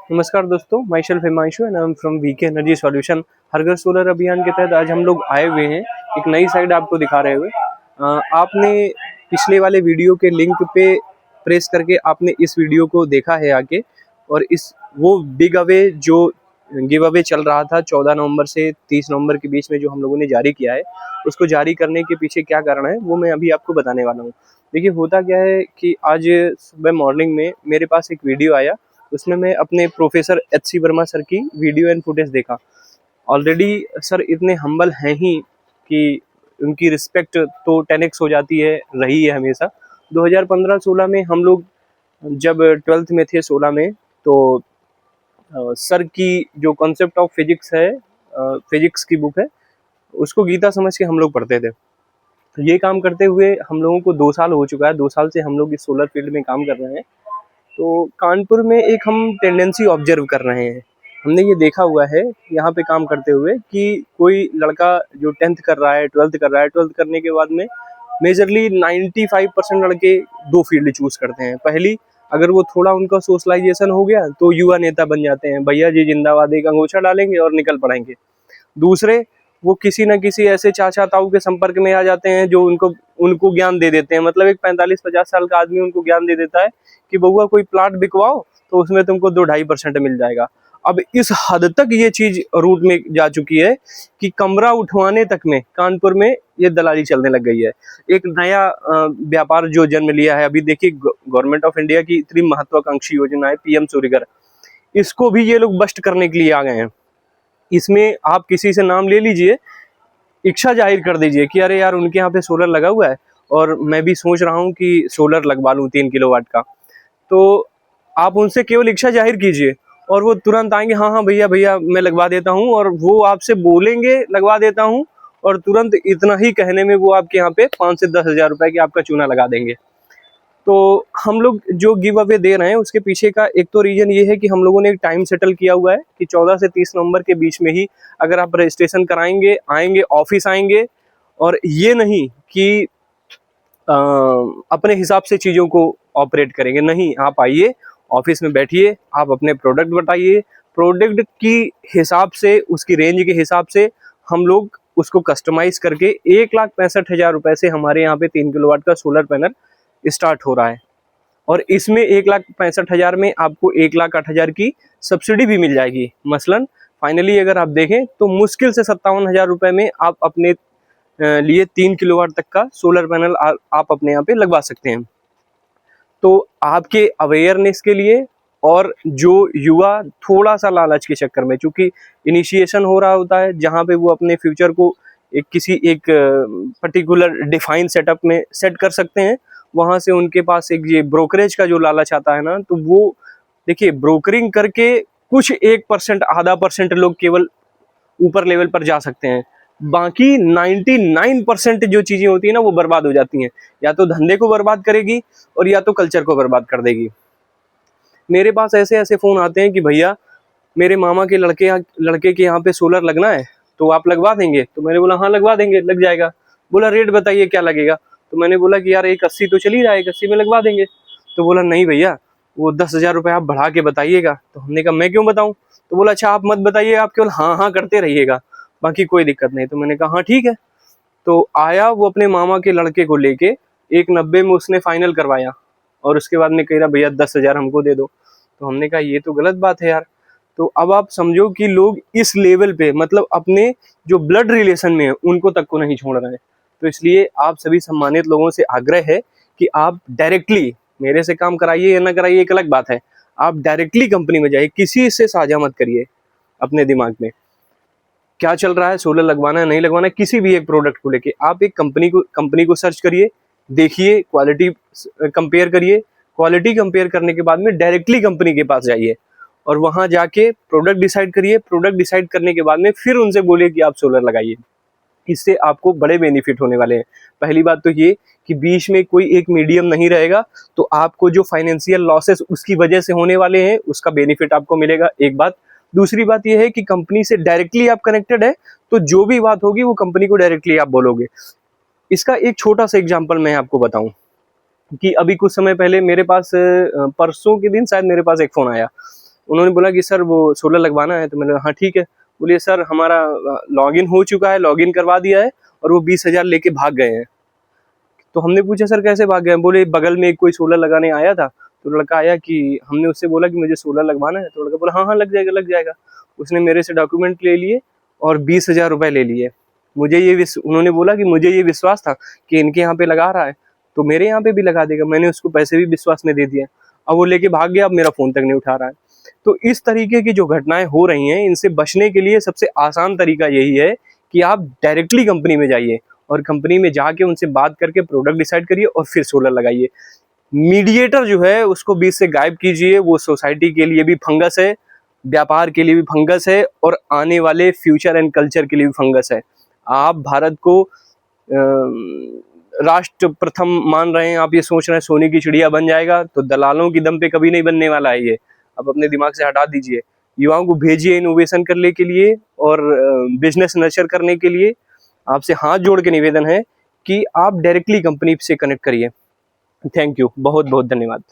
नमस्कार दोस्तों, myself Himanshu and I am from VK energy solution. हर घर सोलर अभियान के तहत आज हम लोग आए हुए हैं, एक नई साइड आपको दिखा रहे हुए। आपने पिछले वाले वीडियो के लिंक पे प्रेस करके आपने इस वीडियो को देखा है आके, और इस वो बिग अवे जो गिव अवे चल रहा था 14 नवंबर से 30 नवंबर के बीच में जो हम लोगों ने जारी किया है, उसको जारी करने के पीछे क्या कारण है वो मैं अभी आपको बताने वाला हूँ। देखिए, होता क्या है कि आज सुबह मॉर्निंग में मेरे पास एक वीडियो आया, उसमें मैं अपने प्रोफेसर एच.सी. वर्मा सर की वीडियो एंड फुटेज देखा। ऑलरेडी सर इतने हम्बल हैं ही कि उनकी रिस्पेक्ट तो 10x हो जाती है, रही है हमेशा। 2015-16 में हम लोग जब 12th में थे, 16 में, तो सर की जो कॉन्सेप्ट ऑफ फिजिक्स है, फिजिक्स की बुक है, उसको गीता समझ के हम लोग पढ़ते थे। ये काम करते हुए हम लोगों को 2 साल हो चुका है। 2 साल से हम लोग इस सोलर फील्ड में काम कर रहे हैं। तो कानपुर में एक हम टेंडेंसी ऑब्जर्व कर रहे हैं। हमने ये देखा हुआ है यहाँ पे काम करते हुए कि कोई लड़का जो 10th कर रहा है, 12th कर रहा है, 12th करने के बाद में मेजरली 95% लड़के 2 फील्ड चूज करते हैं। पहली, अगर वो थोड़ा उनका सोशलाइजेशन हो गया तो युवा नेता बन जाते हैं, भैया जी जिंदाबाद, एक अंगोछा डालेंगे और निकल पड़ेंगे। दूसरे, वो किसी न किसी ऐसे चाचा ताऊ के संपर्क में आ जाते हैं जो उनको उनको ज्ञान दे देते हैं। मतलब एक 45-50 साल का आदमी उनको ज्ञान दे देता है कि बउआ कोई प्लाट बिकवाओ तो उसमें तुमको 2-2.5% मिल जाएगा। अब इस हद तक ये चीज रूट में जा चुकी है कि कमरा उठवाने तक में कानपुर में ये दलाली चलने लग गई है। एक नया व्यापार जो जन्म लिया है। अभी देखिए, गवर्नमेंट ऑफ इंडिया की इतनी महत्वाकांक्षी योजना है पीएम सूर्यघर, इसको भी ये लोग बस्ट करने के लिए आ गए हैं। इसमें आप किसी से नाम ले लीजिए, इच्छा जाहिर कर दीजिए कि अरे यार उनके यहाँ पे सोलर लगा हुआ है और मैं भी सोच रहा हूँ कि सोलर लगवा लूँ 3 किलोवाट का। तो आप उनसे केवल इच्छा जाहिर कीजिए और वो तुरंत आएंगे, हाँ हाँ भैया भैया मैं लगवा देता हूँ, और वो आपसे बोलेंगे लगवा देता हूँ, और तुरंत इतना ही कहने में वो आपके यहाँ पे 5 से 10 हज़ार रुपए की आपका चूना लगा देंगे। तो हम लोग जो गिव अवे दे रहे हैं उसके पीछे का एक तो रीजन ये है कि हम लोगों ने एक टाइम सेटल किया हुआ है कि 14 से 30 नवंबर के बीच में ही अगर आप रजिस्ट्रेशन कराएंगे, आएंगे, ऑफिस आएंगे, और ये नहीं कि अपने हिसाब से चीज़ों को ऑपरेट करेंगे। नहीं, आप आइए, ऑफिस में बैठिए, आप अपने प्रोडक्ट बताइए, प्रोडक्ट की हिसाब से, उसकी रेंज के हिसाब से हम लोग उसको कस्टमाइज करके 1,65,000 रुपए से हमारे यहाँ पे 3 किलोवाट का सोलर पैनल स्टार्ट हो रहा है। और इसमें 1,65,000 में आपको 1,08,000 की सब्सिडी भी मिल जाएगी। मसलन फाइनली अगर आप देखें तो मुश्किल से 57,000 रुपए में आप अपने लिए 3 किलोवाट तक का सोलर पैनल आप अपने यहाँ पे लगवा सकते हैं। तो आपके अवेयरनेस के लिए, और जो युवा थोड़ा सा लालच के चक्कर में, चूंकि इनिशिएशन हो रहा होता है जहाँ पे वो अपने फ्यूचर को एक पर्टिकुलर डिफाइन सेटअप में सेट कर सकते हैं, वहां से उनके पास एक ये ब्रोकरेज का जो लालच आता है ना, तो वो देखिए ब्रोकरिंग करके कुछ 1%, आधा परसेंट लोग केवल ऊपर लेवल पर जा सकते हैं। बाकी 99% जो चीजें होती है ना वो बर्बाद हो जाती हैं। या तो धंधे को बर्बाद करेगी और या तो कल्चर को बर्बाद कर देगी। मेरे पास ऐसे ऐसे फोन आते हैं कि भैया मेरे मामा के लड़के के यहाँ पे सोलर लगना है, तो आप लगवा देंगे? तो मैंने बोला हाँ लगवा देंगे, लग जाएगा। बोला रेट बताइए क्या लगेगा? तो मैंने बोला कि यार 1,80 तो चल ही रहा है, 1,80 में लगवा देंगे। तो बोला नहीं भैया, वो 10,000 रुपये आप बढ़ा के बताइएगा। तो हमने कहा मैं क्यों बताऊं? तो बोला अच्छा आप मत बताइए, आप केवल हाँ हाँ करते रहिएगा, बाकी कोई दिक्कत नहीं। तो मैंने कहा हाँ ठीक है। तो आया वो अपने मामा के लड़के को लेके, 1,90 में उसने फाइनल करवाया, और उसके बाद में कह रहा भैया 10,000 हमको दे दो। तो हमने कहा ये तो गलत बात है यार। तो अब आप समझो कि लोग इस लेवल पे, मतलब अपने जो ब्लड रिलेशन में है उनको तक को नहीं छोड़ रहे हैं। तो इसलिए आप सभी सम्मानित लोगों से आग्रह है कि आप डायरेक्टली मेरे से काम कराइए या ना कराइए एक अलग बात है, आप डायरेक्टली कंपनी में जाइए, किसी से साझा मत करिए अपने दिमाग में क्या चल रहा है, सोलर लगवाना है नहीं लगवाना है। किसी भी एक प्रोडक्ट को लेके आप एक कंपनी को सर्च करिए, देखिए, क्वालिटी कंपेयर करिए, क्वालिटी कंपेयर करने के बाद में डायरेक्टली कंपनी के पास जाइए और वहां जाके प्रोडक्ट डिसाइड करिए। प्रोडक्ट डिसाइड करने के बाद में फिर उनसे बोलिए कि आप सोलर लगाइए। इससे आपको बड़े बेनिफिट होने वाले हैं। पहली बात तो ये कि बीच में कोई एक मीडियम नहीं रहेगा, तो आपको जो फाइनेंशियल लॉसेस उसकी वजह से होने वाले हैं उसका बेनिफिट आपको मिलेगा, एक बात। दूसरी बात यह है कि कंपनी से डायरेक्टली आप कनेक्टेड है, तो जो भी बात होगी वो कंपनी को डायरेक्टली आप बोलोगे। इसका एक छोटा सा एग्जांपल मैं आपको बताऊं कि अभी कुछ समय पहले मेरे पास, परसों के दिन शायद, मेरे पास एक फ़ोन आया। उन्होंने बोला कि सर वो सोलर लगवाना है, तो मैंने हाँ ठीक है। बोलिए सर हमारा लॉगिन हो चुका है, लॉगिन करवा दिया है और वो 20,000 लेके भाग गए हैं। तो हमने पूछा सर कैसे भाग गए? बोले बगल में एक कोई सोलर लगाने आया था, तो लड़का आया कि हमने उससे बोला कि मुझे सोलर लगवाना है, तो लड़का बोला हाँ हाँ लग जाएगा लग जाएगा। उसने मेरे से डॉक्यूमेंट ले लिए और 20,000 रुपये ले लिए। मुझे ये उन्होंने बोला कि मुझे ये विश्वास था कि इनके यहाँ पे लगा रहा है तो मेरे यहाँ पे भी लगा देगा। मैंने उसको पैसे भी विश्वास में दे दिए, अब वो लेके भाग गया, अब मेरा फ़ोन तक नहीं उठा रहा है। तो इस तरीके की जो घटनाएं हो रही हैं, इनसे बचने के लिए सबसे आसान तरीका यही है कि आप डायरेक्टली कंपनी में जाइए और कंपनी में जाके उनसे बात करके प्रोडक्ट डिसाइड करिए और फिर सोलर लगाइए। मीडिएटर जो है उसको बीच से गायब कीजिए, वो सोसाइटी के लिए भी फंगस है, व्यापार के लिए भी फंगस है और आने वाले फ्यूचर एंड कल्चर के लिए भी फंगस है। आप भारत को राष्ट्र प्रथम मान रहे हैं, आप ये सोच रहे हैं सोने की चिड़िया बन जाएगा, तो दलालों की दम पे कभी नहीं बनने वाला है ये। आप अपने दिमाग से हटा दीजिए। युवाओं को भेजिए इनोवेशन करने के लिए और बिजनेस नर्चर करने के लिए। आपसे हाथ जोड़ के निवेदन है कि आप डायरेक्टली कंपनी से कनेक्ट करिए। थैंक यू, बहुत बहुत धन्यवाद।